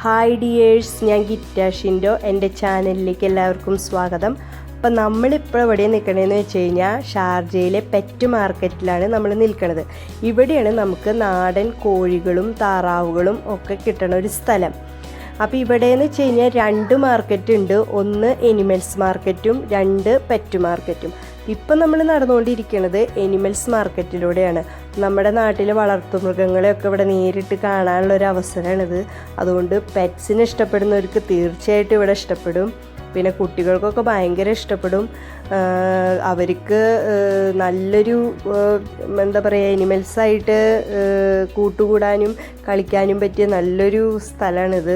Hi dears, ഞാൻ ഗിറ്റാഷിൻ്റെ എൻ്റെ ചാനലിലേക്ക് എല്ലാവർക്കും സ്വാഗതം. അപ്പം നമ്മളിപ്പോൾ എവിടെ നിൽക്കണതെന്ന് വെച്ച് കഴിഞ്ഞാൽ ഷാർജയിലെ പെറ്റ് മാർക്കറ്റിലാണ് നമ്മൾ നിൽക്കുന്നത്. ഇവിടെയാണ് നമുക്ക് നാടൻ കോഴികളും താറാവുകളും ഒക്കെ കിട്ടണ ഒരു സ്ഥലം. അപ്പോൾ ഇവിടെയെന്ന് വെച്ച് കഴിഞ്ഞാൽ 2 മാർക്കറ്റ് ഉണ്ട്. ഒന്ന് എനിമൽസ് മാർക്കറ്റും 2 പെറ്റ് മാർക്കറ്റും. ഇപ്പം നമ്മൾ നടന്നുകൊണ്ടിരിക്കുന്നത് എനിമൽസ് മാർക്കറ്റിലൂടെയാണ്. നമ്മുടെ നാട്ടിലെ വളർത്തുമൃഗങ്ങളെയൊക്കെ ഇവിടെ നേരിട്ട് കാണാനുള്ളൊരു അവസരമാണിത്. അതുകൊണ്ട് പെറ്റ്സിനെ ഇഷ്ടപ്പെടുന്നവർക്ക് തീർച്ചയായിട്ടും ഇവിടെ ഇഷ്ടപ്പെടും. പിന്നെ കുട്ടികൾക്കൊക്കെ ഭയങ്കര ഇഷ്ടപ്പെടും. അവർക്ക് നല്ലൊരു എന്താ പറയുക, എനിമൽസായിട്ട് കൂട്ടുകൂടാനും കളിക്കാനും പറ്റിയ നല്ലൊരു സ്ഥലമാണിത്.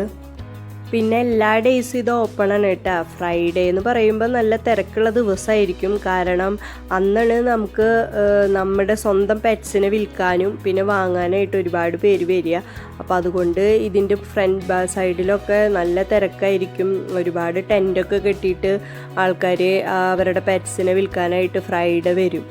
പിന്നെ എല്ലാ ഡേയ്സും ഇത് ഓപ്പണാണ് കേട്ടോ. ഫ്രൈഡേ എന്ന് പറയുമ്പോൾ നല്ല തിരക്കുള്ള ദിവസമായിരിക്കും. കാരണം അന്നാണ് നമുക്ക് നമ്മുടെ സ്വന്തം പെറ്റ്സിനെ വിൽക്കാനും പിന്നെ വാങ്ങാനായിട്ട് ഒരുപാട് പേര് വരിക. അപ്പോൾ അതുകൊണ്ട് ഇതിൻ്റെ ഫ്രണ്ട് സൈഡിലൊക്കെ നല്ല തിരക്കായിരിക്കും. ഒരുപാട് ടെൻറ്റൊക്കെ കെട്ടിയിട്ട് ആൾക്കാർ അവരുടെ പെറ്റ്സിനെ വിൽക്കാനായിട്ട് ഫ്രൈഡേ വരും.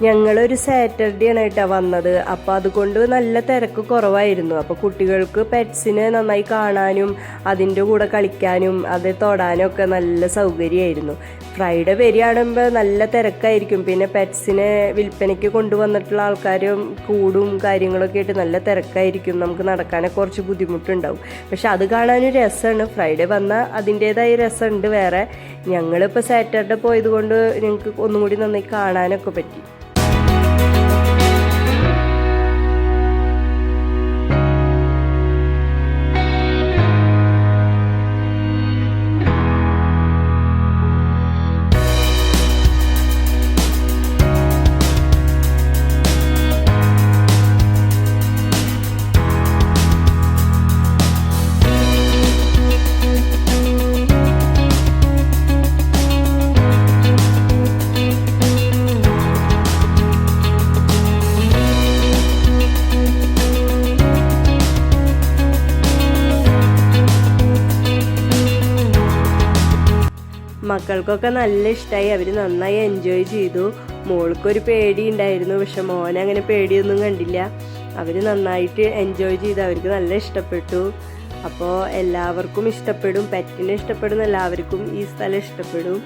ഞങ്ങളൊരു സാറ്റർഡേ ആണ് കേട്ടോ വന്നത്. അപ്പോൾ അതുകൊണ്ട് നല്ല തിരക്ക് കുറവായിരുന്നു. അപ്പോൾ കുട്ടികൾക്ക് പെറ്റ്സിനെ നന്നായി കാണാനും അതിൻ്റെ കൂടെ കളിക്കാനും അത് തൊടാനും ഒക്കെ നല്ല സൗകര്യമായിരുന്നു. ഫ്രൈഡേ വരികയാണെങ്കിൽ നല്ല തിരക്കായിരിക്കും. പിന്നെ പെറ്റ്സിനെ വിൽപ്പനയ്ക്ക് കൊണ്ടുവന്നിട്ടുള്ള ആൾക്കാരും കൂടും കാര്യങ്ങളൊക്കെ ആയിട്ട് നല്ല തിരക്കായിരിക്കും. നമുക്ക് നടക്കാനൊക്കെ കുറച്ച് ബുദ്ധിമുട്ടുണ്ടാവും. പക്ഷെ അത് കാണാനൊരു രസമാണ്. ഫ്രൈഡേ വന്നാൽ അതിൻ്റേതായ രസമുണ്ട് വേറെ. ഞങ്ങളിപ്പോൾ സാറ്റർഡേ പോയത് കൊണ്ട് ഞങ്ങൾക്ക് ഒന്നും കൂടി നന്നായി കാണാനൊക്കെ പറ്റി. മക്കൾക്കൊക്കെ നല്ല ഇഷ്ടമായി. അവർ നന്നായി എൻജോയ് ചെയ്തു. മോൾക്കൊരു പേടി ഉണ്ടായിരുന്നു, പക്ഷെ മോനെ അങ്ങനെ പേടിയൊന്നും കണ്ടില്ല. അവർ നന്നായിട്ട് എൻജോയ് ചെയ്തു. അവർക്ക് നല്ല ഇഷ്ടപ്പെട്ടു. അപ്പോൾ എല്ലാവർക്കും ഇഷ്ടപ്പെടും. പെറ്റിനെ ഇഷ്ടപ്പെടുന്ന എല്ലാവർക്കും ഈ സ്ഥലം ഇഷ്ടപ്പെടും.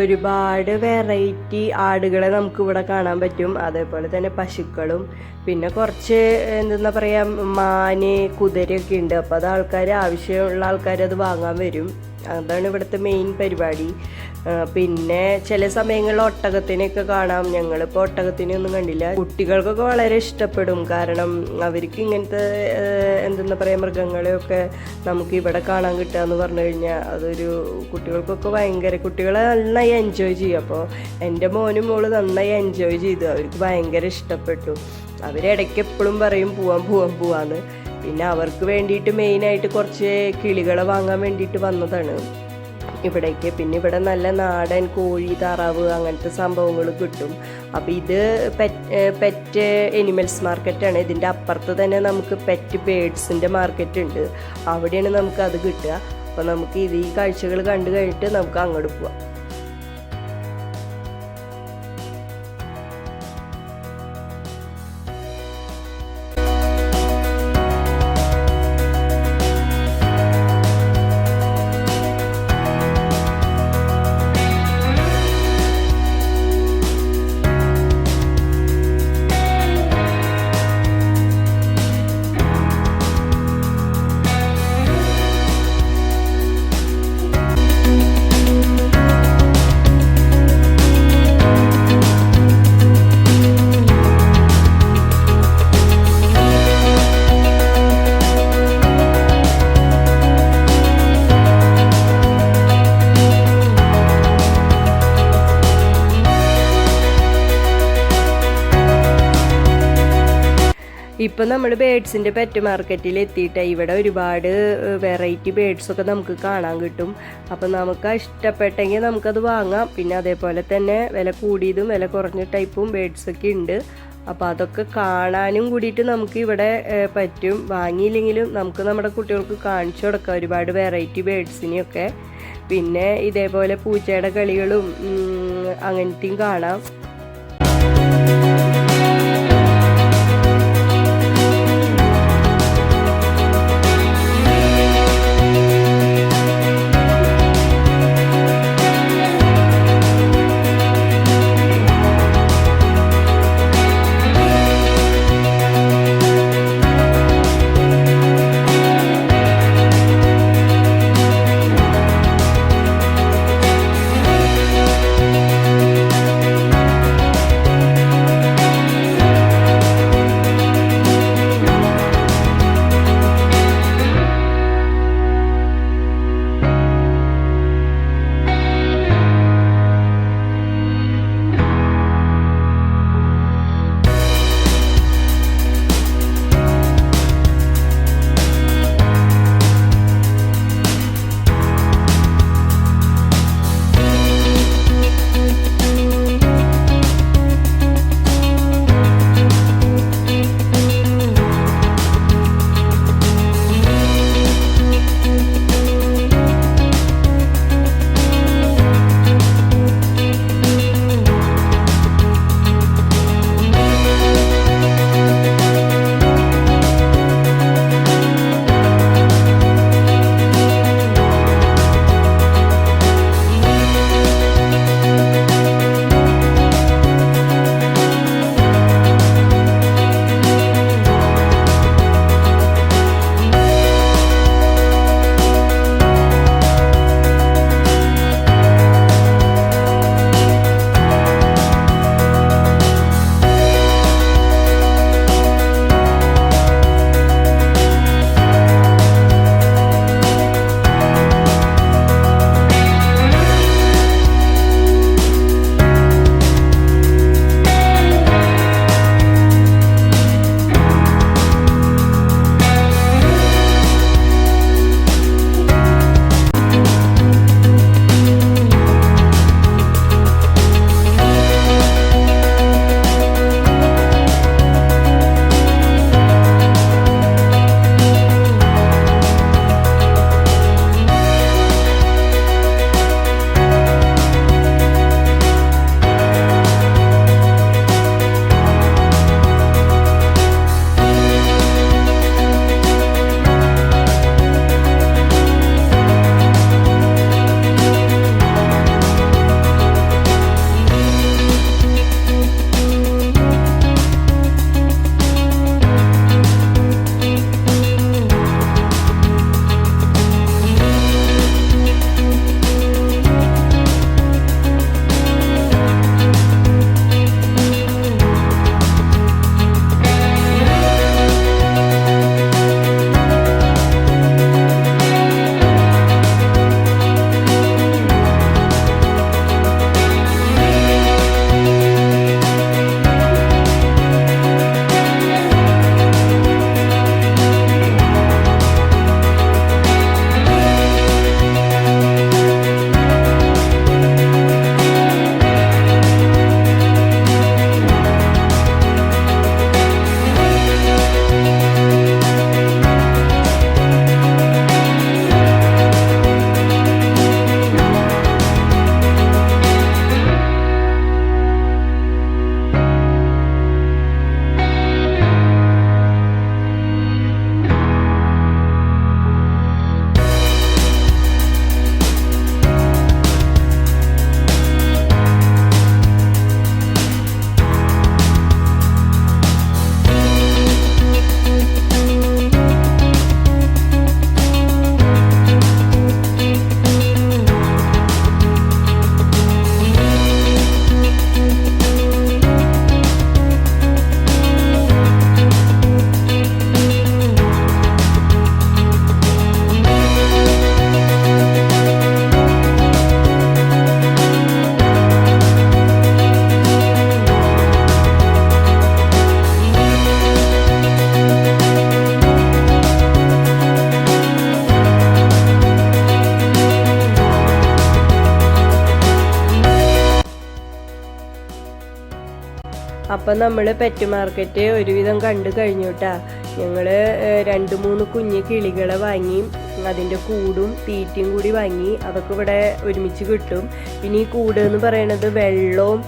ഒരുപാട് വെറൈറ്റി ആടുകളെ നമുക്കിവിടെ കാണാൻ പറ്റും. അതേപോലെ തന്നെ പശുക്കളും പിന്നെ കുറച്ച് എന്താ പറയുക മാന് കുതിരയൊക്കെ ഉണ്ട്. അപ്പോൾ അത് ആവശ്യമുള്ള ആൾക്കാർ അത് വാങ്ങാൻ വരും. അതാണ് ഇവിടുത്തെ മെയിൻ പരിപാടി. പിന്നെ ചില സമയങ്ങളിൽ ഒട്ടകത്തിനെയൊക്കെ കാണാം. ഞങ്ങളിപ്പോൾ ഒട്ടകത്തിനെ ഒന്നും കണ്ടില്ല. കുട്ടികൾക്കൊക്കെ വളരെ ഇഷ്ടപ്പെടും. കാരണം അവർക്ക് ഇങ്ങനത്തെ എന്താ പറയുക മൃഗങ്ങളെയൊക്കെ നമുക്ക് ഇവിടെ കാണാൻ കിട്ടുക എന്ന് പറഞ്ഞു കഴിഞ്ഞാൽ അതൊരു കുട്ടികൾക്കൊക്കെ കുട്ടികളെ നന്നായി എൻജോയ് ചെയ്യും. അപ്പോൾ എൻ്റെ മോനും മോള് നന്നായി എൻജോയ് ചെയ്തു. അവർക്ക് ഭയങ്കര ഇഷ്ടപ്പെട്ടു. അവരിടയ്ക്ക് എപ്പോഴും പറയും പോവാന്ന്. പിന്നെ അവർക്ക് വേണ്ടിയിട്ട് മെയിനായിട്ട് കുറച്ച് കിളികളെ വാങ്ങാൻ വേണ്ടിയിട്ട് വന്നതാണ് ഇവിടേക്ക്. പിന്നെ ഇവിടെ നല്ല നാടൻ കോഴി താറാവ് അങ്ങനത്തെ സംഭവങ്ങൾ കിട്ടും. അപ്പോൾ ഇത് പെറ്റ് എനിമൽസ് മാർക്കറ്റാണ്. ഇതിൻ്റെ അപ്പുറത്ത് തന്നെ നമുക്ക് പെറ്റ് ബേഡ്സിൻ്റെ മാർക്കറ്റ് ഉണ്ട്. അവിടെയാണ് നമുക്ക് അത് കിട്ടുക. അപ്പോൾ നമുക്ക് ഈ കാഴ്ചകൾ കണ്ടു കഴിഞ്ഞിട്ട് നമുക്ക് അങ്ങോട്ട് പോവാം. ഇപ്പം നമ്മൾ ബേഡ്സിൻ്റെ പെറ്റ് മാർക്കറ്റിൽ എത്തിയിട്ട് ഇവിടെ ഒരുപാട് വെറൈറ്റി ബേഡ്സൊക്കെ നമുക്ക് കാണാൻ കിട്ടും. അപ്പം നമുക്ക് ഇഷ്ടപ്പെട്ടെങ്കിൽ നമുക്കത് വാങ്ങാം. പിന്നെ അതേപോലെ തന്നെ വില കൂടിയതും വില കുറഞ്ഞ ടൈപ്പും ബേഡ്സൊക്കെ ഉണ്ട്. അപ്പോൾ അതൊക്കെ കാണാനും കൂടിയിട്ട് നമുക്ക് ഇവിടെ പറ്റും. വാങ്ങിയില്ലെങ്കിലും നമുക്ക് നമ്മുടെ കുട്ടികൾക്ക് കാണിച്ചു കൊടുക്കാം ഒരുപാട് വെറൈറ്റി ബേഡ്സിനെയൊക്കെ. പിന്നെ ഇതേപോലെ പൂച്ചയുടെ കളികളും അങ്ങനത്തെയും കാണാം. അപ്പം നമ്മൾ പെറ്റ് മാർക്കറ്റ് ഒരുവിധം കണ്ടു കഴിഞ്ഞു കേട്ടോ. ഞങ്ങൾ 2-3 കുഞ്ഞ് കിളികളെ വാങ്ങി, അതിൻ്റെ കൂടും തീറ്റയും കൂടി വാങ്ങി. അതൊക്കെ ഇവിടെ ഒരുമിച്ച് കിട്ടും. പിന്നെ ഈ കൂട് എന്ന് പറയുന്നത് വെള്ളവും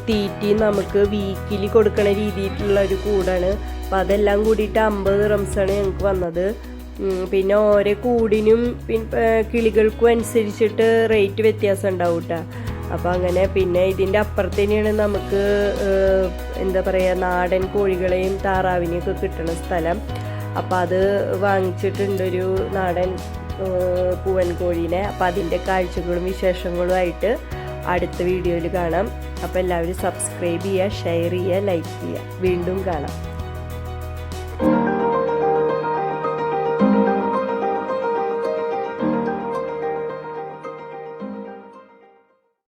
തീറ്റയും നമുക്ക് വീക്കിലി കൊടുക്കണ രീതിയിലുള്ള ഒരു കൂടാണ്. അപ്പം അതെല്ലാം കൂടിയിട്ട് 50 ദിർഹംസാണ് ഞങ്ങൾക്ക് വന്നത്. പിന്നെ ഓരോ കൂടിനും കിളികൾക്കും അനുസരിച്ചിട്ട് റേറ്റ് വ്യത്യാസം ഉണ്ടാവും കേട്ടോ. അപ്പോൾ അങ്ങനെ പിന്നെ ഇതിൻ്റെ അപ്പുറത്ത് തന്നെയാണ് നമുക്ക് എന്താ പറയുക നാടൻ കോഴികളെയും താറാവിനെയൊക്കെ കിട്ടുന്ന സ്ഥലം. അപ്പോൾ അത് വാങ്ങിച്ചിട്ടുണ്ടൊരു നാടൻ പൂവൻ കോഴീനെ. അപ്പോൾ അതിൻ്റെ കാഴ്ചകളും വിശേഷങ്ങളുമായിട്ട് അടുത്ത വീഡിയോയിൽ കാണാം. അപ്പോൾ എല്ലാവരും സബ്സ്ക്രൈബ് ചെയ്യുക, ഷെയർ ചെയ്യുക, ലൈക്ക് ചെയ്യുക. വീണ്ടും കാണാം.